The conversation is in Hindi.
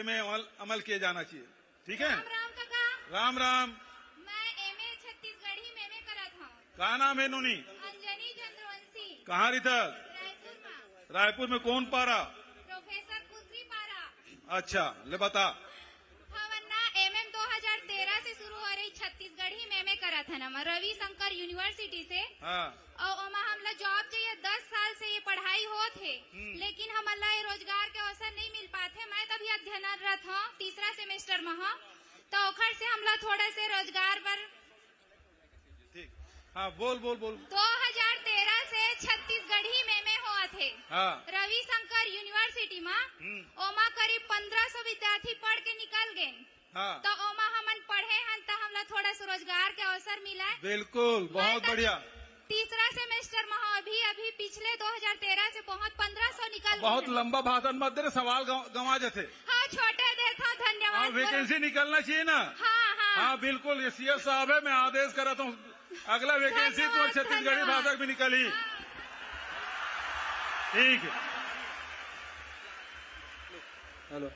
में अमल किया जाना चाहिए। ठीक है, राम राम काका। राम राम। मैं एमए छत्तीसगढ़ी में करा था। कहा नाम है नूनी? अंजनी चंद्रवंशी। कहाँ रही था? रायपुर में। रायपुर में कौन पारा? प्रोफेसर कुत्री पारा। अच्छा, ले बता। वरना एमएम 2013 से शुरू हो रही छत्तीसगढ़ी में करा था ना रविशंकर यूनिवर्सिटी से। हाँ, और हमला जॉब चाहिए 10 साल से ये पढ़ाई हो थे, लेकिन हमला ये रोजगार के अवसर नहीं मिल पाते। मैं तभी अध्ययनरत हूँ, तीसरा सेमेस्टर में हूँ, तो ओखर से हमला थोड़े से रोजगार पर। ठीक, हाँ बोल बोल बोल। 2013 से छत्तीसगढ़ी में हुआ थे। हाँ, रविशंकर यूनिवर्सिटी में ओमा करीब 1500 विद्यार्थी पढ़ के निकल गए। हाँ, तो ओमा हमन पढ़े हन तो हमला थोड़ा सा रोजगार के अवसर मिला। बिल्कुल, बहुत बढ़िया। तीसरा सेमेस्टर में अभी पिछले 2013 से बहुत 1500 निकल। बहुत लंबा भाषण मत दे, सवाल गंवा जाते। हाँ, छोटे दे था, धन्यवाद। हाँ, वैकेंसी निकलना चाहिए ना। हाँ हाँ हाँ बिल्कुल, ये सीएस साहब है, मैं आदेश करता हूँ अगला वैकेंसी तो छत्तीसगढ़ी भाषा भी निकली। ठीक है, हेलो।